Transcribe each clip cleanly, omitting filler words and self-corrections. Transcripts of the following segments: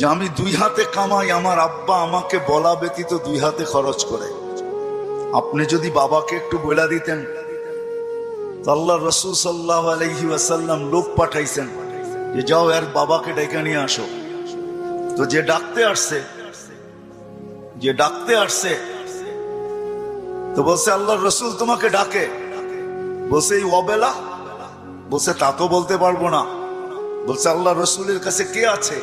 যে আমি দুই হাতে কামাই, আমার আব্বা আমাকে বলা ব্যতীত দুই হাতে খরচ করে। আপনি যদি বাবাকে একটু বলে দিতেন, আল্লাহ রসুল সাল্লাল্লাহু আলাইহি ওয়াসাল্লাম লোক পাঠাইছেন যে যাও এর বাবাকে ডেকে নিয়ে আসো। তো যে ডাকতে আসছে তো বলছে আল্লাহ রসুল তোমাকে ডাকে। বলছে এই অবেলা? বলছে তা তো বলতে পারবো না। বলছে আল্লাহ রসুলের কাছে কে আছে?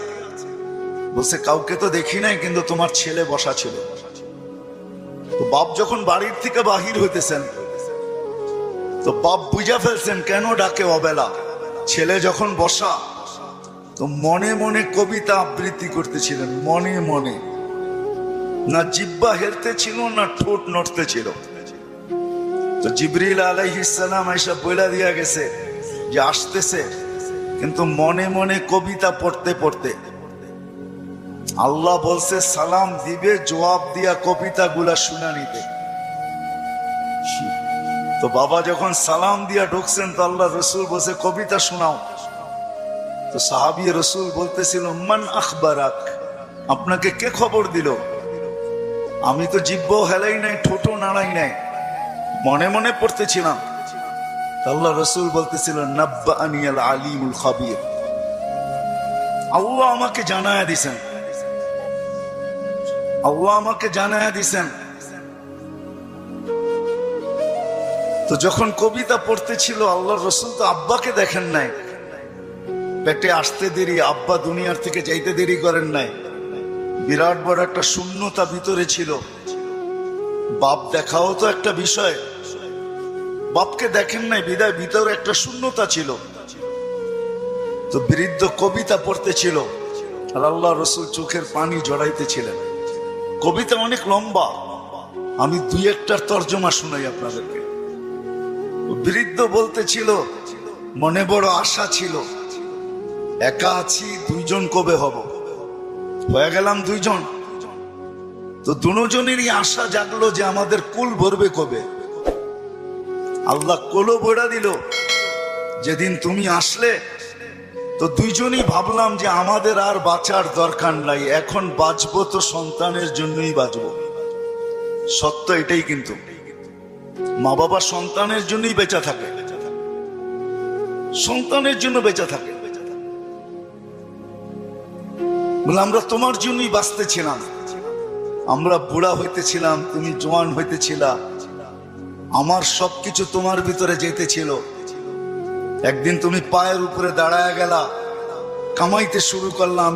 বলছে কাউকে তো দেখি নাই, কিন্তু তোমার ছেলে বসা ছিল। তো বাপ যখন বাড়ির থেকে বাহির হইতেছেন, তো বাপ বুঝা ফেলছেন কেন ডাকে অবেলা। ছেলে যখন বসা, তো মনে মনে কবিতা আবৃত্তি করতেছিলেন, মনে মনে। না জিহ্বা হেলতে ছিল, না ঠোঁট নড়তে ছিল। তো জিবরিল আলাইহিস সালাম এসে বইলা দিয়া গেছে যে আসতেছে, কিন্তু মনে মনে কবিতা পড়তে পড়তে। আল্লাহ বলছে সালাম দিবে, জবাব দিয়া কবিতা গুলা শুনা নিতে। তো বাবা যখন সালাম দিয়া ঢুকছেন, তো আল্লাহ রসুল বলছে কবিতা শোনাও। তো সাহাবী রসুল বলতেছিল মান আখবারাক, আপনাকে কে খবর দিল? আমি তো জিহ্বাও হেলাই নাই, ঠোঁটও নাড়াই নাই, মনে মনে পড়তেছিলাম। আল্লাহ রসুল বলতেছিল নাব্বাআনি আল আলিমুল খাবীর, আল্লাহ আমাকে জানায়া দিছেন, আল্লাহ আমাকে জানায়া দিছেন। তো যখন কবিতা পড়তেছিল, আল্লাহ রসুল তো আব্বাকে দেখেন নাই, পেটে আসতে দেরি, আব্বা দুনিয়ার থেকে যাইতে দেরি করেন নাই। বিরাট বড় একটা শূন্যতা ভিতরে ছিল। বাপ দেখাও তো একটা বিষয়, বাপকে দেখেন নাই বিদায় ভিতরে একটা শূন্যতা ছিল। তো বৃদ্ধ কবিতা পড়তেছিল, আর আল্লাহ রসুল চোখের পানি জড়াইতেছিলেন। কবিতা অনেক লম্বা, আমি দুই একটার তর্জমা শুনাই আপনাদেরকে। বৃদ্ধ বলতেছিল মনে বড় আশা ছিল, একা আছি, দুইজন কবে হব? হয়ে গেলাম দুইজন। তো দুজনেরই আশা জাগলো যে আমাদের কুল ভরবে কবে। আল্লাহ কোলো বইড়া দিল যেদিন তুমি আসলে। তো দুইজনই ভাবলাম যে আমাদের আর বাঁচার দরকার নাই, এখন বাঁচবো তো সন্তানের জন্যই বাঁচবো। সত্য এটাই, কিন্তু মা বাবা সন্তানের জন্যই বেঁচে থাকে, সন্তানের জন্য বেঁচে থাকে। বলে আমরা তোমার জন্যই বাঁচতেছিলাম, আমরা বুড়া হইতেছিলাম, তুমি জওয়ান হইতেছিলা, আমার সবকিছু তোমার ভিতরে যেতেছিল। একদিন তুমি পায়ের উপরে দাঁড়ায় গেলা, কামাইতে শুরু করলাম।